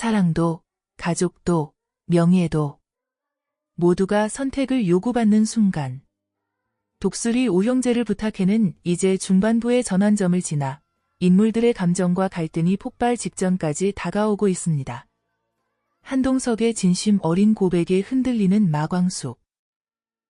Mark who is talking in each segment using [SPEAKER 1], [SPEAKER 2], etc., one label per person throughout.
[SPEAKER 1] 사랑도, 가족도, 명예도 모두가 선택을 요구받는 순간. 독수리 오형제를 부탁해는 이제 중반부의 전환점을 지나 인물들의 감정과 갈등이 폭발 직전까지 다가오고 있습니다. 한동석의 진심 어린 고백에 흔들리는 마광숙.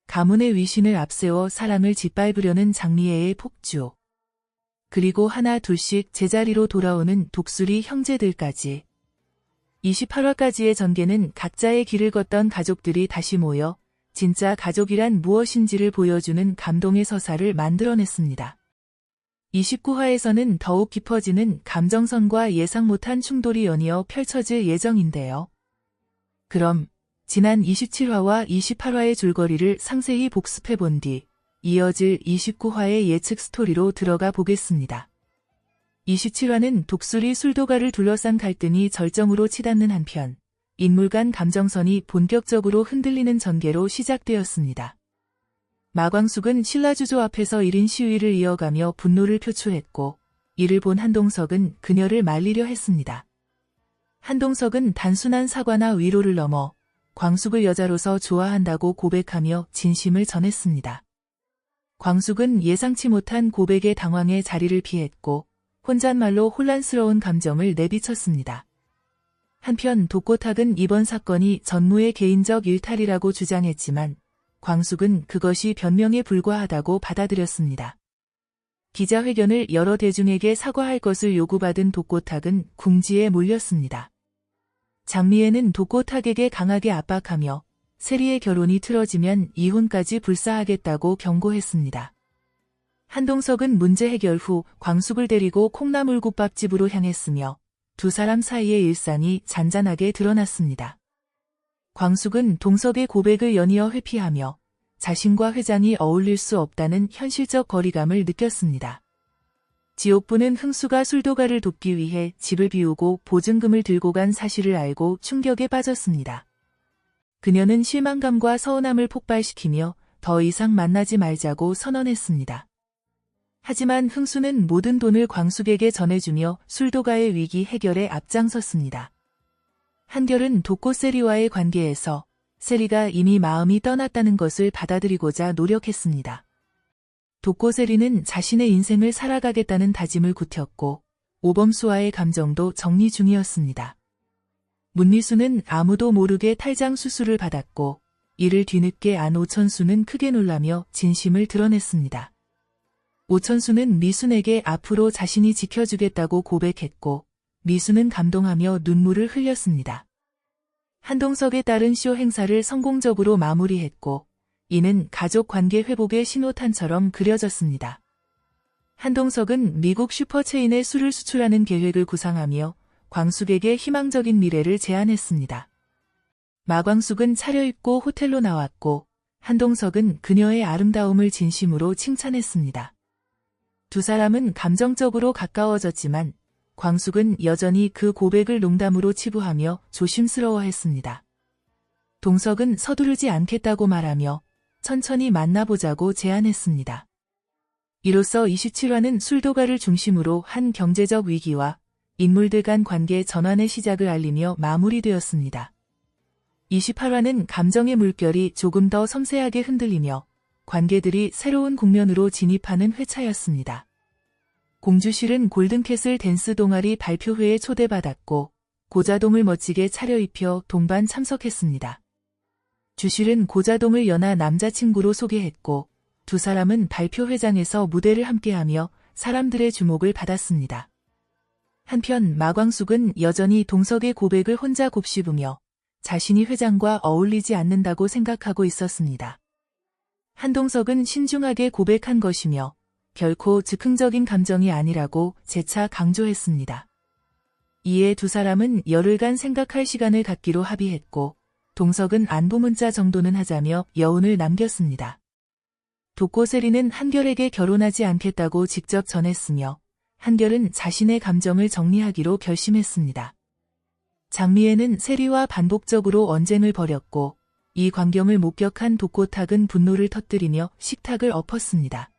[SPEAKER 1] 가문의 위신을 앞세워 사랑을 짓밟으려는 장미애의 폭주. 그리고 하나 둘씩 제자리로 돌아오는 독수리 형제들까지. 28화까지의 전개는 각자의 길을 걷던 가족들이 다시 모여 진짜 가족이란 무엇인지를 보여주는 감동의 서사를 만들어냈습니다. 29화에서는 더욱 깊어지는 감정선과 예상 못한 충돌이 연이어 펼쳐질 예정인데요. 그럼 지난 27화와 28화의 줄거리를 상세히 복습해본 뒤 이어질 29화의 예측 스토리로 들어가 보겠습니다. 27화는 독수리 술도가를 둘러싼 갈등이 절정으로 치닫는 한편 인물 간 감정선이 본격적으로 흔들리는 전개로 시작되었습니다. 마광숙은 신라주조 앞에서 1인 시위를 이어가며 분노를 표출했고 이를 본 한동석은 그녀를 말리려 했습니다. 한동석은 단순한 사과나 위로를 넘어 광숙을 여자로서 좋아한다고 고백하며 진심을 전했습니다. 광숙은 예상치 못한 고백에 당황해 자리를 피했고 혼잣말로 혼란스러운 감정을 내비쳤습니다. 한편 독고탁은 이번 사건이 전무의 개인적 일탈이라고 주장했지만 광숙은 그것이 변명에 불과하다고 받아들였습니다. 기자회견을 열어 대중에게 사과할 것을 요구받은 독고탁은 궁지에 몰렸습니다. 장미애는 독고탁에게 강하게 압박하며 세리의 결혼이 틀어지면 이혼까지 불사하겠다고 경고했습니다. 한동석은 문제 해결 후 광숙을 데리고 콩나물국밥집으로 향했으며 두 사람 사이의 일상이 잔잔하게 드러났습니다. 광숙은 동석의 고백을 연이어 회피하며 자신과 회장이 어울릴 수 없다는 현실적 거리감을 느꼈습니다. 지옥부는 흥수가 술도가를 돕기 위해 집을 비우고 보증금을 들고 간 사실을 알고 충격에 빠졌습니다. 그녀는 실망감과 서운함을 폭발시키며 더 이상 만나지 말자고 선언했습니다. 하지만 흥수는 모든 돈을 광숙에게 전해주며 술도가의 위기 해결에 앞장섰습니다. 한결은 독고 세리와의 관계에서 세리가 이미 마음이 떠났다는 것을 받아들이고자 노력했습니다. 독고 세리는 자신의 인생을 살아가겠다는 다짐을 굳혔고 오범수와의 감정도 정리 중이었습니다. 문미수는 아무도 모르게 탈장 수술을 받았고 이를 뒤늦게 안 오천수는 크게 놀라며 진심을 드러냈습니다. 오천수는 미순에게 앞으로 자신이 지켜주겠다고 고백했고 미수는 감동하며 눈물을 흘렸습니다. 한동석에 따른 쇼 행사를 성공적으로 마무리했고 이는 가족 관계 회복의 신호탄처럼 그려졌습니다. 한동석은 미국 슈퍼체인에 술을 수출하는 계획을 구상하며 광숙에게 희망적인 미래를 제안했습니다. 마광숙은 차려입고 호텔로 나왔고 한동석은 그녀의 아름다움을 진심으로 칭찬했습니다. 두 사람은 감정적으로 가까워졌지만 광숙은 여전히 그 고백을 농담으로 치부하며 조심스러워했습니다. 동석은 서두르지 않겠다고 말하며 천천히 만나보자고 제안했습니다. 이로써 27화는 술도가를 중심으로 한 경제적 위기와 인물들 간 관계 전환의 시작을 알리며 마무리되었습니다. 28화는 감정의 물결이 조금 더 섬세하게 흔들리며 관계들이 새로운 국면으로 진입하는 회차였습니다. 공주실은 골든캐슬 댄스 동아리 발표회에 초대받았고 고자동을 멋지게 차려입혀 동반 참석했습니다. 주실은 고자동을 연하 남자친구로 소개했고 두 사람은 발표회장에서 무대를 함께하며 사람들의 주목을 받았습니다. 한편 마광숙은 여전히 동석의 고백을 혼자 곱씹으며 자신이 회장과 어울리지 않는다고 생각하고 있었습니다. 한동석은 신중하게 고백한 것이며 결코 즉흥적인 감정이 아니라고 재차 강조했습니다. 이에 두 사람은 열흘간 생각할 시간을 갖기로 합의했고 동석은 안부 문자 정도는 하자며 여운을 남겼습니다. 독고세리는 한결에게 결혼하지 않겠다고 직접 전했으며 한결은 자신의 감정을 정리하기로 결심했습니다. 장미애는 세리와 반복적으로 언쟁을 벌였고 이 광경을 목격한 독고탁은 분노를 터뜨리며 식탁을 엎었습니다.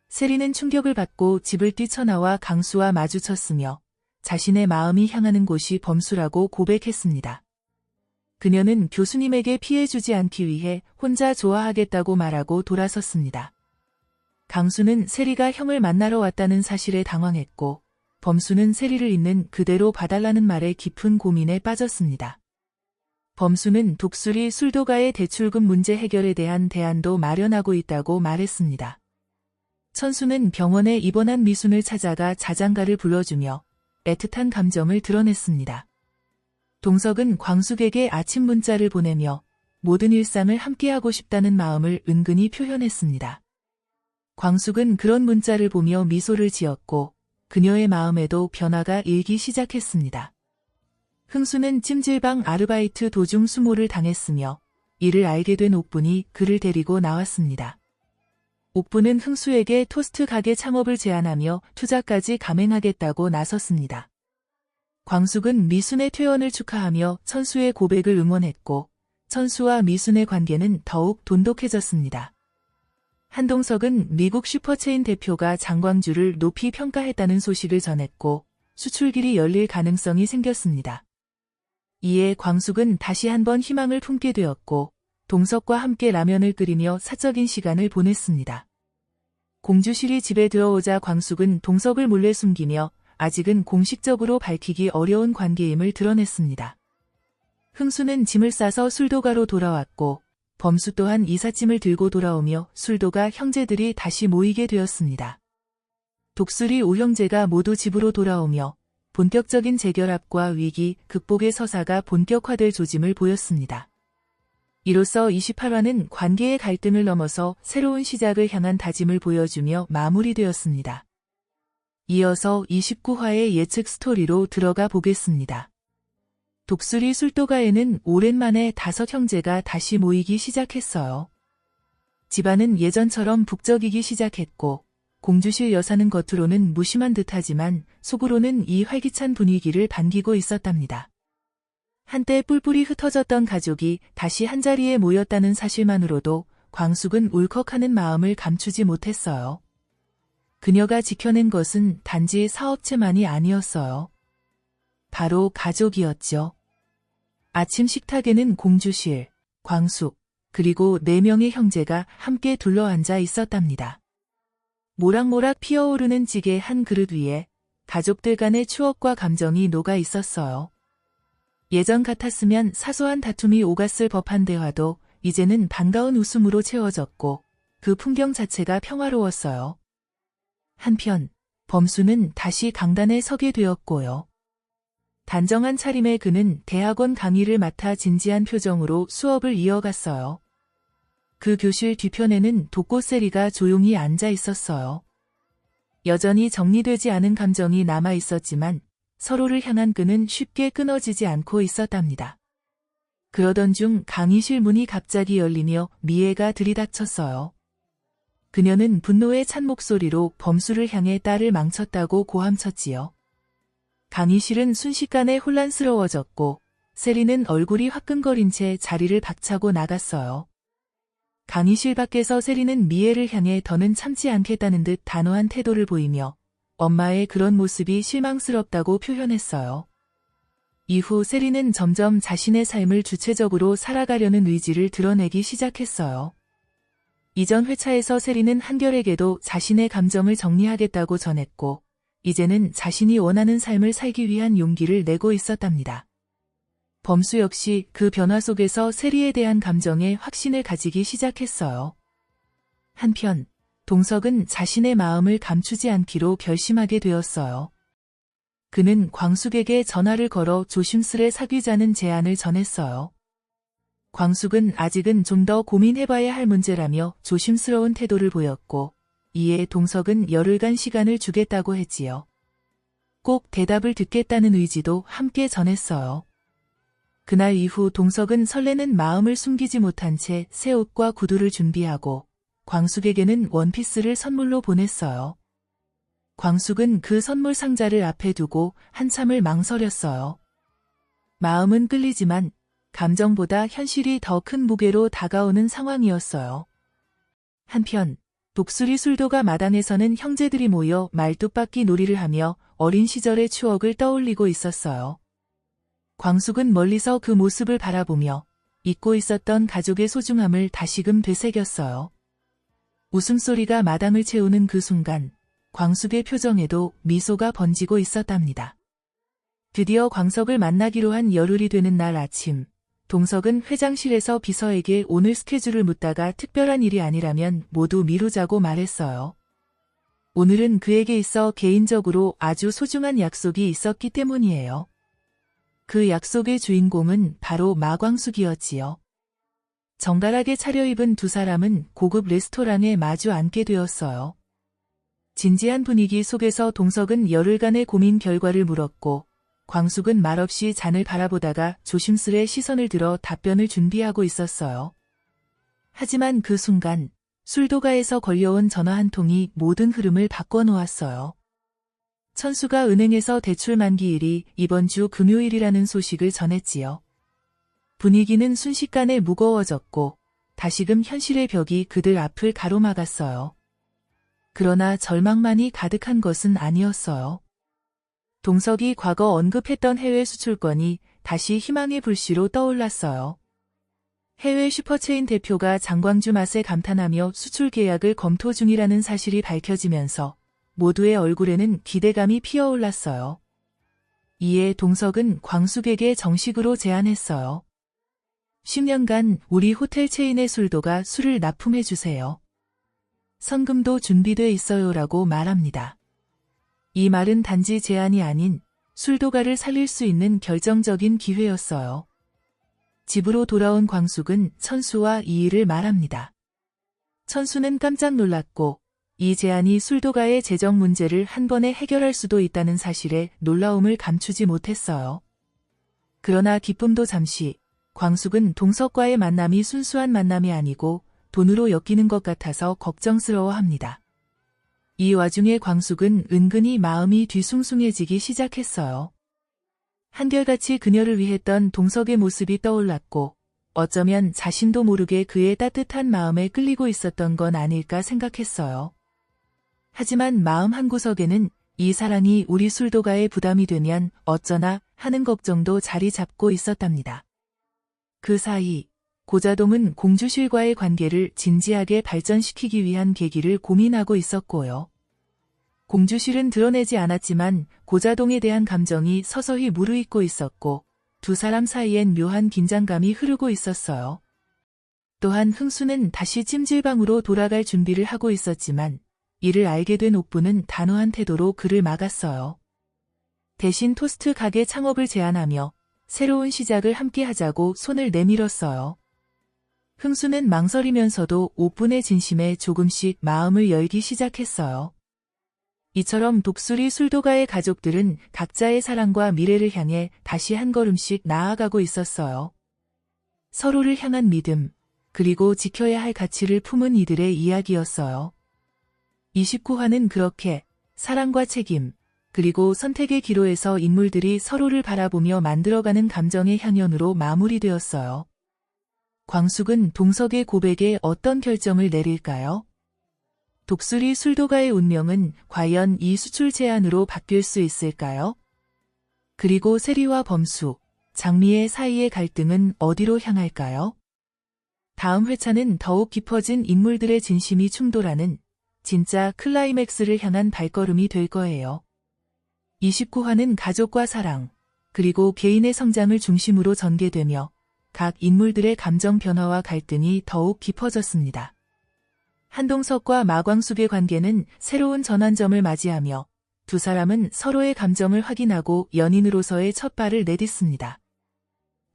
[SPEAKER 1] 세리는 충격을 받고 집을 뛰쳐나와 강수와 마주쳤으며 자신의 마음이 향하는 곳이 범수라고 고백했습니다. 그녀는 교수님에게 피해주지 않기 위해 혼자 좋아하겠다고 말하고 돌아섰습니다. 강수는 세리가 형을 만나러 왔다는 사실에 당황했고 범수는 세리를 있는 그대로 봐달라는 말에 깊은 고민에 빠졌습니다. 범수는 독수리 술도가의 대출금 문제 해결에 대한 대안도 마련하고 있다고 말했습니다. 천수는 병원에 입원한 미순을 찾아가 자장가를 불러주며 애틋한 감정을 드러냈습니다. 동석은 광숙에게 아침 문자를 보내며 모든 일상을 함께하고 싶다는 마음을 은근히 표현했습니다. 광숙은 그런 문자를 보며 미소를 지었고 그녀의 마음에도 변화가 일기 시작했습니다. 흥수는 찜질방 아르바이트 도중 수모를 당했으며 이를 알게 된 옥분이 그를 데리고 나왔습니다. 옥분은 흥수에게 토스트 가게 창업을 제안하며 투자까지 감행하겠다고 나섰습니다. 광숙은 미순의 퇴원을 축하하며 천수의 고백을 응원했고 천수와 미순의 관계는 더욱 돈독해졌습니다. 한동석은 미국 슈퍼체인 대표가 장광주를 높이 평가했다는 소식을 전했고 수출길이 열릴 가능성이 생겼습니다. 이에 광숙은 다시 한번 희망을 품게 되었고 동석과 함께 라면을 끓이며 사적인 시간을 보냈습니다. 공주실이 집에 들어오자 광숙은 동석을 몰래 숨기며 아직은 공식적으로 밝히기 어려운 관계임을 드러냈습니다. 흥수는 짐을 싸서 술도가로 돌아왔고 범수 또한 이삿짐을 들고 돌아오며 술도가 형제들이 다시 모이게 되었습니다. 독수리 오형제가 모두 집으로 돌아오며 본격적인 재결합과 위기 극복의 서사가 본격화될 조짐을 보였습니다. 이로써 28화는 관계의 갈등을 넘어서 새로운 시작을 향한 다짐을 보여주며 마무리되었습니다. 이어서 29화의 예측 스토리로 들어가 보겠습니다. 독수리 술도가에는 오랜만에 5형제가 다시 모이기 시작했어요. 집안은 예전처럼 북적이기 시작했고 공주실 여사는 겉으로는 무심한 듯하지만 속으로는 이 활기찬 분위기를 반기고 있었답니다. 한때 뿔뿔이 흩어졌던 가족이 다시 한자리에 모였다는 사실만으로도 광숙은 울컥하는 마음을 감추지 못했어요. 그녀가 지켜낸 것은 단지 사업체만이 아니었어요. 바로 가족이었죠. 아침 식탁에는 공주실, 광숙, 그리고 4명의 형제가 함께 둘러앉아 있었답니다. 모락모락 피어오르는 찌개 한 그릇 위에 가족들 간의 추억과 감정이 녹아 있었어요. 예전 같았으면 사소한 다툼이 오갔을 법한 대화도 이제는 반가운 웃음으로 채워졌고 그 풍경 자체가 평화로웠어요. 한편 범수는 다시 강단에 서게 되었고요. 단정한 차림의 그는 대학원 강의를 맡아 진지한 표정으로 수업을 이어갔어요. 그 교실 뒤편에는 독고세리가 조용히 앉아 있었어요. 여전히 정리되지 않은 감정이 남아 있었지만 서로를 향한 끈은 쉽게 끊어지지 않고 있었답니다. 그러던 중 강의실 문이 갑자기 열리며 미애가 들이닥쳤어요. 그녀는 분노에 찬 목소리로 범수를 향해 딸을 망쳤다고 고함쳤지요. 강의실은 순식간에 혼란스러워졌고 세리는 얼굴이 화끈거린 채 자리를 박차고 나갔어요. 강의실 밖에서 세리는 미애를 향해 더는 참지 않겠다는 듯 단호한 태도를 보이며 엄마의 그런 모습이 실망스럽다고 표현했어요. 이후 세리는 점점 자신의 삶을 주체적으로 살아가려는 의지를 드러내기 시작했어요. 이전 회차에서 세리는 한결에게도 자신의 감정을 정리하겠다고 전했고 이제는 자신이 원하는 삶을 살기 위한 용기를 내고 있었답니다. 범수 역시 그 변화 속에서 세리에 대한 감정에 확신을 가지기 시작했어요. 한편 동석은 자신의 마음을 감추지 않기로 결심하게 되었어요. 그는 광숙에게 전화를 걸어 조심스레 사귀자는 제안을 전했어요. 광숙은 아직은 좀 더 고민해봐야 할 문제라며 조심스러운 태도를 보였고 이에 동석은 열흘간 시간을 주겠다고 했지요. 꼭 대답을 듣겠다는 의지도 함께 전했어요. 그날 이후 동석은 설레는 마음을 숨기지 못한 채 새 옷과 구두를 준비하고 광숙에게는 원피스를 선물로 보냈어요. 광숙은 그 선물 상자를 앞에 두고 한참을 망설였어요. 마음은 끌리지만 감정보다 현실이 더 큰 무게로 다가오는 상황이었어요. 한편 독수리 술도가 마당에서는 형제들이 모여 말뚝박기 놀이를 하며 어린 시절의 추억을 떠올리고 있었어요. 광숙은 멀리서 그 모습을 바라보며 잊고 있었던 가족의 소중함을 다시금 되새겼어요. 웃음소리가 마당을 채우는 그 순간 광숙의 표정에도 미소가 번지고 있었답니다. 드디어 광석을 만나기로 한 열흘이 되는 날 아침, 동석은 회장실에서 비서에게 오늘 스케줄을 묻다가 특별한 일이 아니라면 모두 미루자고 말했어요. 오늘은 그에게 있어 개인적으로 아주 소중한 약속이 있었기 때문이에요. 그 약속의 주인공은 바로 마광숙이었지요. 정갈하게 차려입은 두 사람은 고급 레스토랑에 마주 앉게 되었어요. 진지한 분위기 속에서 동석은 열흘간의 고민 결과를 물었고 광숙은 말없이 잔을 바라보다가 조심스레 시선을 들어 답변을 준비하고 있었어요. 하지만 그 순간 술도가에서 걸려온 전화 한 통이 모든 흐름을 바꿔놓았어요. 천수가 은행에서 대출 만기일이 이번 주 금요일이라는 소식을 전했지요. 분위기는 순식간에 무거워졌고 다시금 현실의 벽이 그들 앞을 가로막았어요. 그러나 절망만이 가득한 것은 아니었어요. 동석이 과거 언급했던 해외 수출권이 다시 희망의 불씨로 떠올랐어요. 해외 슈퍼체인 대표가 장광주 맛에 감탄하며 수출 계약을 검토 중이라는 사실이 밝혀지면서 모두의 얼굴에는 기대감이 피어올랐어요. 이에 동석은 광숙에게 정식으로 제안했어요. 10년간 우리 호텔 체인의 술도가 술을 납품해주세요. 성금도 준비돼 있어요라고 말합니다. 이 말은 단지 제안이 아닌 술도가를 살릴 수 있는 결정적인 기회였어요. 집으로 돌아온 광숙은 천수와 이 일을 말합니다. 천수는 깜짝 놀랐고 이 제안이 술도가의 재정 문제를 한 번에 해결할 수도 있다는 사실에 놀라움을 감추지 못했어요. 그러나 기쁨도 잠시, 광숙은 동석과의 만남이 순수한 만남이 아니고 돈으로 엮이는 것 같아서 걱정스러워합니다. 이 와중에 광숙은 은근히 마음이 뒤숭숭해지기 시작했어요. 한결같이 그녀를 위했던 동석의 모습이 떠올랐고 어쩌면 자신도 모르게 그의 따뜻한 마음에 끌리고 있었던 건 아닐까 생각했어요. 하지만 마음 한구석에는 이 사랑이 우리 술도가에 부담이 되면 어쩌나 하는 걱정도 자리 잡고 있었답니다. 그 사이 고자동은 공주실과의 관계를 진지하게 발전시키기 위한 계기를 고민하고 있었고요. 공주실은 드러내지 않았지만 고자동에 대한 감정이 서서히 무르익고 있었고 두 사람 사이엔 묘한 긴장감이 흐르고 있었어요. 또한 흥수는 다시 찜질방으로 돌아갈 준비를 하고 있었지만 이를 알게 된 옥부는 단호한 태도로 그를 막았어요. 대신 토스트 가게 창업을 제안하며 새로운 시작을 함께 하자고 손을 내밀었어요. 흥수는 망설이면서도 옥분의 진심에 조금씩 마음을 열기 시작했어요. 이처럼 독수리 술도가의 가족들은 각자의 사랑과 미래를 향해 다시 한 걸음씩 나아가고 있었어요. 서로를 향한 믿음, 그리고 지켜야 할 가치를 품은 이들의 이야기였어요. 29화는 그렇게 사랑과 책임, 그리고 선택의 기로에서 인물들이 서로를 바라보며 만들어가는 감정의 향연으로 마무리되었어요. 광숙은 동석의 고백에 어떤 결정을 내릴까요? 독수리 술도가의 운명은 과연 이 수출 제안으로 바뀔 수 있을까요? 그리고 세리와 범수, 장미의 사이의 갈등은 어디로 향할까요? 다음 회차는 더욱 깊어진 인물들의 진심이 충돌하는 진짜 클라이맥스를 향한 발걸음이 될 거예요. 29화는 가족과 사랑, 그리고 개인의 성장을 중심으로 전개되며 각 인물들의 감정 변화와 갈등이 더욱 깊어졌습니다. 한동석과 마광숙의 관계는 새로운 전환점을 맞이하며 두 사람은 서로의 감정을 확인하고 연인으로서의 첫 발을 내딛습니다.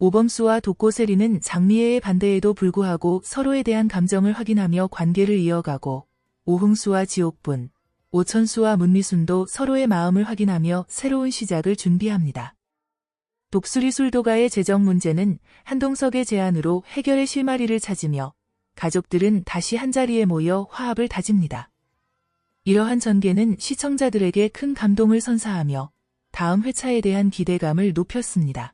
[SPEAKER 1] 오범수와 독고세리는 장미애의 반대에도 불구하고 서로에 대한 감정을 확인하며 관계를 이어가고 오흥수와 지옥분, 오천수와 문미순도 서로의 마음을 확인하며 새로운 시작을 준비합니다. 독수리 술도가의 재정 문제는 한동석의 제안으로 해결의 실마리를 찾으며 가족들은 다시 한자리에 모여 화합을 다집니다. 이러한 전개는 시청자들에게 큰 감동을 선사하며 다음 회차에 대한 기대감을 높였습니다.